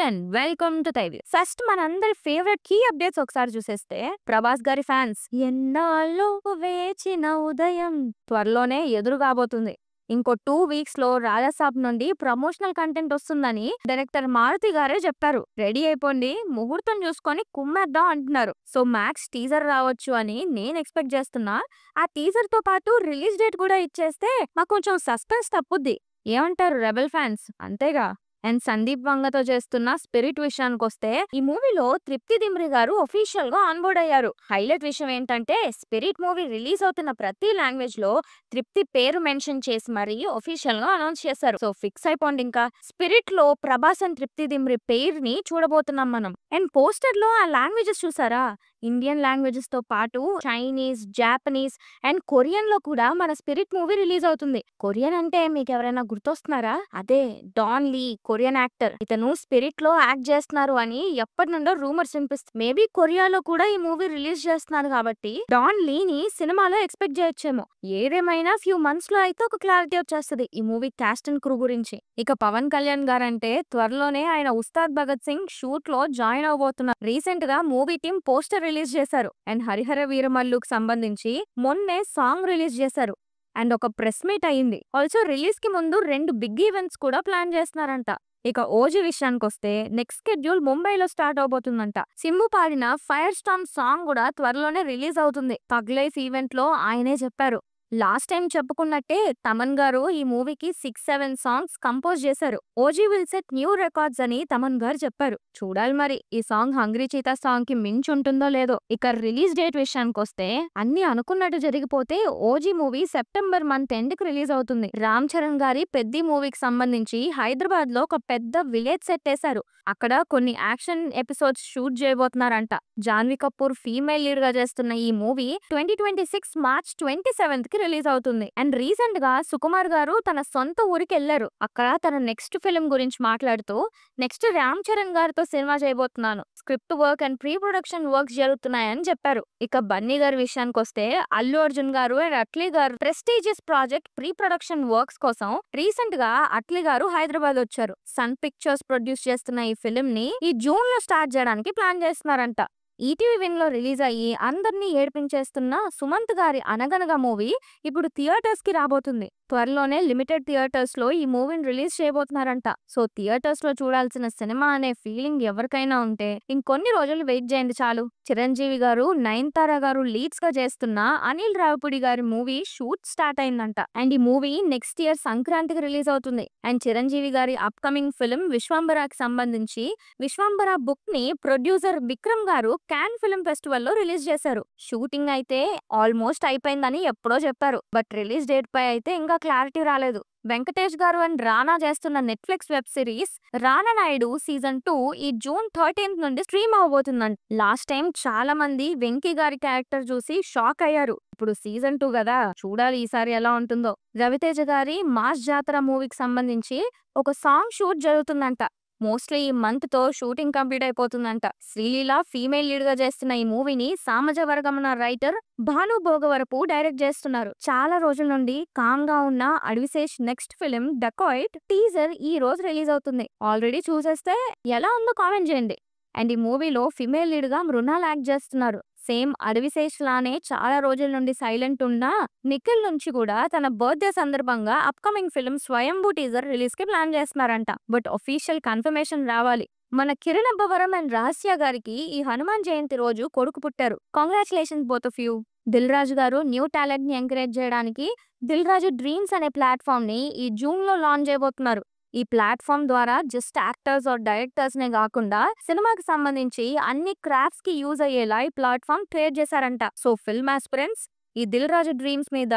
And welcome to తైవి. First మనందరి favourite key updates ఒకసారి చూసేస్తే, ప్రభాస్ గారి ఫ్యాన్స్ ఎన్నాళ్ళు వేచిన ఉదయం త్వరలోనే ఎదురు కాబోతుంది. ఇంకో 2 వీక్స్ లో రాజాసాబ్ నుండి ప్రమోషనల్ కంటెంట్ వస్తుందని డైరెక్టర్ మారుతి గారే చెప్పారు. రెడీ అయిపోండి, ముహూర్తం చూసుకొని కుమ్మేద్దాం అంటున్నారు. సో మ్యాక్స్ టీజర్ రావచ్చు అని నేను ఎక్స్పెక్ట్ చేస్తున్నా. ఆ టీజర్ తో పాటు రిలీజ్ డేట్ కూడా ఇచ్చేస్తే మాకు కొంచెం సస్పెన్స్ తప్పుద్ది. ఏమంటారు రెబెల్ ఫ్యాన్స్? అంతేగా. అండ్ సందీప్ వంగతో చేస్తున్న స్పిరిట్ విషయానికొస్తే, ఈ మూవీలో తృప్తి దిమ్రి గారు ఒఫీషియల్ గా ఆన్బోర్డ్ అయ్యారు. హైలైట్ విషయం ఏంటంటే, స్పిరిట్ మూవీ రిలీజ్ అవుతున్న ప్రతి లాంగ్వేజ్ లో తృప్తి పేరు మెన్షన్ చేసి మరీ ఒఫీషియల్ గా అనౌన్స్ చేశారు. సో ఫిక్స్ అయిపోండి. ఇంకా స్పిరిట్ లో ప్రభాస్ అండ్ తృప్తి దిమ్రి పేరుని చూడబోతున్నాం మనం. అండ్ పోస్టర్ లో ఆ లాంగ్వేజెస్ చూసారా? ఇండియన్ లాంగ్వేజెస్ తో పాటు చైనీస్, జాపనీస్ అండ్ కొరియన్ లో కూడా మన స్పిరిట్ మూవీ రిలీజ్ అవుతుంది. కొరియన్ అంటే మీకు ఎవరైనా గుర్తొస్తున్నారా? అదే డాన్ లీ, కొరియన్ యాక్టర్. ఇతను స్పిరిట్ లో యాక్ట్ చేస్తున్నారు అని ఎప్పటి నుండో రూమర్స్ వినిపిస్తుంది. మేబీ కొరియాలో కూడా ఈ మూవీ రిలీజ్ చేస్తున్నారు కాబట్టి డాన్ లీని సినిమాలో ఎక్స్పెక్ట్ చేయొచ్చేమో. ఏదేమైనా ఫ్యూ మంత్స్ లో అయితే ఒక క్లారిటీ వచ్చేస్తుంది ఈ మూవీ కాస్ట్ అండ్ క్రూ గురించి. ఇక పవన్ కళ్యాణ్ గారంటే త్వరలోనే ఆయన ఉస్తాద్ భగత్ సింగ్ షూట్ లో జాయిన్ అవబోతున్నారు. రీసెంట్ గా మూవీ టీం పోస్టర్ రిలీజ్ చేశారు. అండ్ హరిహర వీరమల్లుకు సంబంధించి మొన్నే సాంగ్ రిలీజ్ చేశారు. అండ్ ఒక ప్రెస్ మీట్ అయింది. ఆల్సో రిలీజ్ కి ముందు 2 బిగ్ ఈవెంట్స్ కూడా ప్లాన్ చేస్తున్నారంట. ఇక ఓజీ విషయానికొస్తే, నెక్స్ట్ షెడ్యూల్ ముంబైలో స్టార్ట్ అవబోతుందంట. సింబు పాడిన ఫైర్ స్టార్మ్ సాంగ్ కూడా త్వరలోనే రిలీజ్ అవుతుంది. థగ్ లైఫ్ ఈవెంట్ లో ఆయనే చెప్పారు. లాస్ట్ టైం చెప్పుకున్నట్టే తమన్ గారు ఈ మూవీకి 6-7 సాంగ్స్ కంపోజ్ చేశారు. OG will set new records అని తమన్ గారు చెప్పారు. చూడాలి మరి ఈ సాంగ్ హంగ్రీ చీతా సాంగ్ కి మించి ఉంటుందో లేదో. ఇక రిలీజ్ డేట్ విషయానికి వస్తే, అన్ని అనుకున్నట్టు జరిగిపోతే OG movie September month end కి రిలీజ్ అవుతుంది. రామ్ చరణ్ గారి పెద్ది మూవీకి సంబంధించి హైదరాబాద్ లో ఒక పెద్ద విలేజ్ సెట్ వేశారు. అక్కడ కొన్ని యాక్షన్ ఎపిసోడ్స్ షూట్ చేయబోతున్నారంట. జాన్వీ కపూర్ ఫీమేల్ లీడ్ గా చేస్తున్న ఈ మూవీ 2026 మార్చ్ 27th కి రిలీజ్ అవుతుంది. అండ్ రీసెంట్ గా సుకుమార్ గారు తన సొంత ఊరికి వెళ్లారు. అక్కడ తన నెక్స్ట్ ఫిల్మ్ గురించి మాట్లాడుతూ, నెక్స్ట్ రామ్ చరణ్ గారితో సినిమా చేయబోతున్నాను, script work and pre production works జరుగుతున్నాయని చెప్పారు. ఇక బన్నీ గారి విషయానికి వస్తే, అల్లు అర్జున్ గారు అండ్ అట్లీ గారు prestigious project pre production works కోసం రీసెంట్ గా అట్లీ గారు హైదరాబాద్ వచ్చారు. సన్ పిక్చర్స్ ప్రొడ్యూస్ చేస్తున్న ఈ ఫిల్మ్ ని ఈ జూన్ లో స్టార్ట్ చేయడానికి ప్లాన్ చేస్తున్నారంట. ఈటీవీ విన్ లో రిలీజ్ అయ్యి అందరినీ ఏడిపించేస్తున్న సుమంత్ గారి అనగనగా మూవీ ఇప్పుడు థియేటర్స్ కి రాబోతుంది. త్వరలోనే లిమిటెడ్ థియేటర్స్ లో ఈ మూవీని రిలీజ్ చేయబోతున్నారంట. సో థియేటర్స్ లో చూడాల్సిన సినిమా అనే ఫీలింగ్ ఎవరికైనా ఉంటే ఇంకొన్ని రోజులు వెయిట్ చేయండి చాలు. చిరంజీవి గారు, నయనతార గారు లీడ్స్ గా చేస్తున్న అనిల్ రావిపూడి గారి మూవీ షూట్ స్టార్ట్ అయిందంట. అండ్ ఈ మూవీ నెక్స్ట్ ఇయర్ సంక్రాంతికి రిలీజ్ అవుతుంది. అండ్ చిరంజీవి గారి అప్కమింగ్ ఫిల్మ్ విశ్వంబరాకి సంబంధించి విశ్వంబర బుక్ ని ప్రొడ్యూసర్ విక్రమ్ గారు క్యాన్ ఫిల్మ్ ఫెస్టివల్ లో రిలీజ్ చేశారు. షూటింగ్ అయితే ఆల్మోస్ట్ అయిపోయిందని ఎప్పుడో చెప్పారు. బట్ రిలీజ్ డేట్ పై అయితే ఇంకా క్లారిటీ రాలేదు. వెంకటేష్ గారు అండ్ రానా చేస్తున్న నెట్ఫ్లిక్స్ వెబ్ సిరీస్ రానా నాయుడు సీజన్ 2 ఈ జూన్ 13th నుండి స్ట్రీమ్ అవబోతుందంట. లాస్ట్ టైం చాలా మంది వెంకీ గారి క్యారెక్టర్ చూసి షాక్ అయ్యారు. ఇప్పుడు సీజన్ 2 కదా, చూడాలి ఈసారి ఎలా ఉంటుందో. రవితేజ గారి మాస్ జాతర మూవీకి సంబంధించి ఒక సాంగ్ షూట్ జరుగుతుందంట. మోస్ట్లీ ఈ మంత్ తో shooting complete అయిపోతుందంట. Sreeleela female lead గా చేస్తున్న ఈ మూవీని సామజ వర్గమన రైటర్ భాను భోగవరపు డైరెక్ట్ చేస్తున్నారు. చాలా రోజుల నుండి కామ్ గా ఉన్న Adivi Sesh next film dacoit teaser ఈ రోజు రిలీజ్ అవుతుంది. ఆల్రెడీ చూసేస్తే ఎలా ఉందో కామెంట్ చేయండి. అండ్ ఈ మూవీలో ఫిమేల్ లీడ్ గా మృణాల్ యాక్ట్ చేస్తున్నారు. సేమ్ అడ్విశేష్ లానే చాలా రోజుల నుండి సైలెంట్ ఉన్న నిఖిల్ నుంచి కూడా తన బర్త్డే సందర్భంగా అప్కమింగ్ ఫిల్మ్ స్వయంభూ టీజర్ రిలీజ్ కి ప్లాన్ చేస్తున్నారంట. బట్ ఒఫీషియల్ కన్ఫర్మేషన్ రావాలి. మన కిరణ్ అబ్బవరం అండ్ రహస్య గారికి ఈ హనుమాన్ జయంతి రోజు కొడుకు పుట్టారు. Congratulations both of you. Dil Raju గారు న్యూ టాలెంట్ ని ఎంకరేజ్ చేయడానికి దిల్ రాజు డ్రీమ్స్ అనే ప్లాట్ఫామ్ ని ఈ జూన్ లో లాంచ్ చేయబోతున్నారు. ఈ ప్లాట్ఫామ్ ద్వారా జస్ట్ యాక్టర్స్ ఆర్ డైరెక్టర్స్ నే కాకుండా సినిమాకి సంబంధించి అన్ని క్రాఫ్ట్స్ కి యూజ్ అయ్యేలా ఈ ప్లాట్ఫామ్ క్రియేట్ చేశారంట. సో ఫిల్మ్ ఆస్పిరెంట్స్ ఈ దిల్ రాజు డ్రీమ్స్ మీద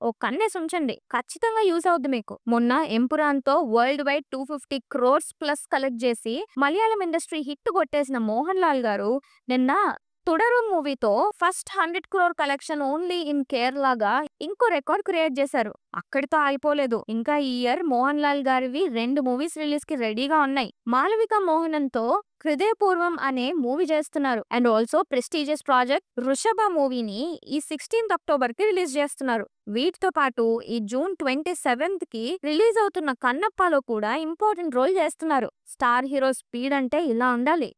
ఓ కన్నేసి ఉంచండి, ఖచ్చితంగా యూజ్ అవుద్ది మీకు. మొన్న ఎంపురాన్ తో world wide 250 crores plus collect చేసి మలయాళం ఇండస్ట్రీ హిట్ కొట్టేసిన మోహన్ లాల్ గారు నిన్న తుడరు మూవీతో first 100 crore collection only in కేరళగా ఇంకో రికార్డ్ క్రియేట్ చేశారు. అక్కడితో ఆగిపోలేదు. ఇంకా ఈ ఇయర్ మోహన్ లాల్ గారివి 2 మూవీస్ రిలీజ్ కి రెడీగా ఉన్నాయి. మాలవిక మోహనంతో హృదయపూర్వం అనే మూవీ చేస్తున్నారు. అండ్ ఆల్సో ప్రెస్టీజియస్ ప్రాజెక్ట్ వృషభ మూవీని ఈ 16th అక్టోబర్ కి రిలీజ్ చేస్తున్నారు. వీటితో పాటు ఈ జూన్ 27th కి రిలీజ్ అవుతున్న కన్నప్పలో కూడా ఇంపార్టెంట్ రోల్ చేస్తున్నారు. స్టార్ హీరో స్పీడ్ అంటే ఇలా ఉండాలి.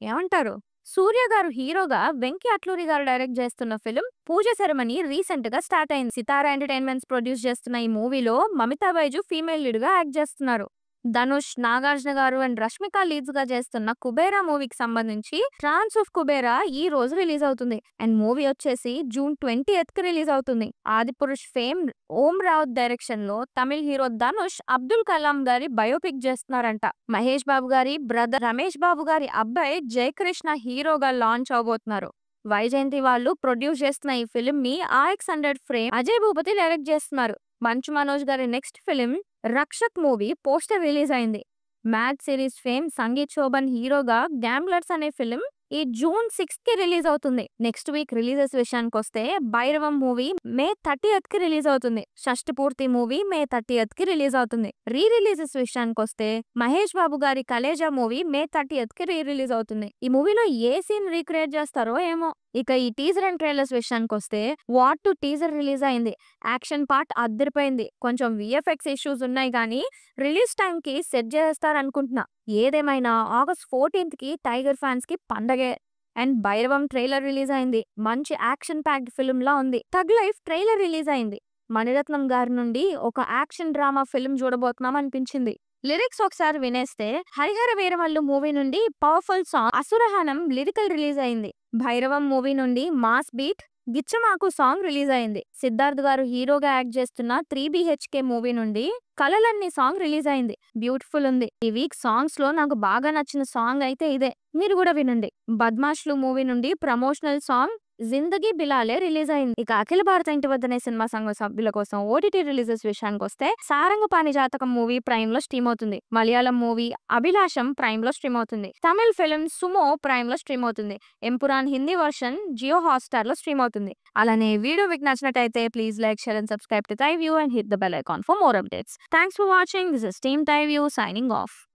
ఏమంటారు? సూర్య గారు హీరోగా, వెంకీ అట్లూరి గారు డైరెక్ట్ చేస్తున్న ఫిల్మ్ పూజ సెరమనీ రీసెంట్ గా స్టార్ట్ అయింది. సితారా ఎంటర్టైన్మెంట్స్ ప్రొడ్యూస్ చేస్తున్న ఈ మూవీలో మమితా బైజు ఫీమేల్ లీడ్ గా యాక్ట్ చేస్తున్నారు. ధనుష్, నాగార్జున గారు అండ్ రష్మిక లీడ్స్ గా చేస్తున్న కుబేరా మూవీకి సంబంధించి ట్రాన్స్ ఆఫ్ కుబేరా ఈ రోజు రిలీజ్ అవుతుంది. అండ్ మూవీ వచ్చేసి జూన్ 20th కి రిలీజ్ అవుతుంది. ఆదిపురుష్ ఫేమ్ ఓం రావుత్ డైరెక్షన్ లో తమిళ హీరో ధనుష్ అబ్దుల్ కలాం గారి బయోపిక్ చేస్తున్నారంట. మహేష్ బాబు గారి బ్రదర్ రమేష్ బాబు గారి అబ్బాయి జయకృష్ణ హీరోగా లాంచ్ అవబోతున్నారు. వైజయంతి వాళ్ళు ప్రొడ్యూస్ చేస్తున్న ఈ ఫిలిం ని RX100 frame Ajay Bhupathi direct చేస్తున్నారు. మంచు మనోజ్ గారి next film Rakshak movie poster release అయింది. Mad series fame Sangeeth Shobhan హీరోగా గ్యాంబ్లర్స్ అనే ఫిలిం ఈ జూన్ 6th కి రిలీజ్ అవుతుంది. నెక్స్ట్ వీక్ రిలీజెస్ విషయానికి వస్తే భైరవం మూవీ May 30th కి రిలీజ్ అవుతుంది. షష్టి పూర్తి మూవీ May 30th కి రిలీజ్ అవుతుంది. రీ రిలీజెస్ విషయానికి వస్తే మహేష్ బాబు గారి కలేజా మూవీ May 30th కి రీ రిలీజ్ అవుతుంది. ఈ మూవీలో ఏ సీన్ రీక్రియేట్ చేస్తారో ఏమో. ఇక ఈ టీజర్ అండ్ ట్రైలర్స్ విషయానికి వస్తే వాట్ టు టీజర్ రిలీజ్ అయింది. యాక్షన్ పార్ట్ అద్దరిపోయింది. కొంచెం VFX ఇష్యూస్ ఉన్నాయి కానీ రిలీజ్ టైం కి సెట్ చేస్తారనుకుంటున్నా. ఏదేమైనా August 14th కి టైగర్ ఫ్యాన్స్ కి పండగే. అండ్ భైరవం ట్రైలర్ రిలీజ్ అయింది. మంచి యాక్షన్ ప్యాక్డ్ ఫిల్మ్ లా ఉంది. థగ్ లైఫ్ ట్రైలర్ రిలీజ్ అయింది. మణిరత్నం గారి నుండి ఒక యాక్షన్ డ్రామా ఫిల్మ్ చూడబోతున్నాం అనిపించింది. లిరిక్స్ ఒకసారి వినేస్తే హరిహర వీరమల్లు మూవీ నుండి పవర్ఫుల్ సాంగ్ అసురహనం లిరికల్ రిలీజ్ అయింది. భైరవం మూవీ నుండి మాస్ బీట్ గిచ్చమాకు సాంగ్ రిలీజ్ అయింది. సిద్ధార్థ్ గారు హీరోగా యాక్ట్ చేస్తున్న 3BHK మూవీ నుండి కలలన్నీ సాంగ్ రిలీజ్ అయింది. బ్యూటిఫుల్ ఉంది. ఈ వీక్ సాంగ్స్ లో నాకు బాగా నచ్చిన సాంగ్ అయితే ఇదే. మీరు కూడా వినండి. బద్మాష్లు మూవీ నుండి ప్రమోషనల్ సాంగ్ జిందగీ బిలాలే రిలీజ్ అయింది. ఇక అఖిల భారత ఇంటి వద్దనే సినిమా సంఘం సభ్యుల కోసం OTT రిలీజెస్ విషయానికి వస్తే సారంగపాణి జాతకం మూవీ ప్రైమ్ లో స్ట్రీమ్ అవుతుంది. మలయాళం మూవీ అభిలాషం ప్రైమ్ లో స్ట్రీమ్ అవుతుంది. తమిళ ఫిల్మ్ సుమో ప్రైమ్ లో స్ట్రీమ్ అవుతుంది. ఎంపురాన్ హిందీ వర్షన్ జియో హాట్స్టార్ లో స్ట్రీమ్ అవుతుంది. అలానే వీడియో మీకు నచ్చినట్టయితే please like, share and subscribe to Thai View and hit the bell icon for more updates. Thanks for watching. This is Team Thai View signing off.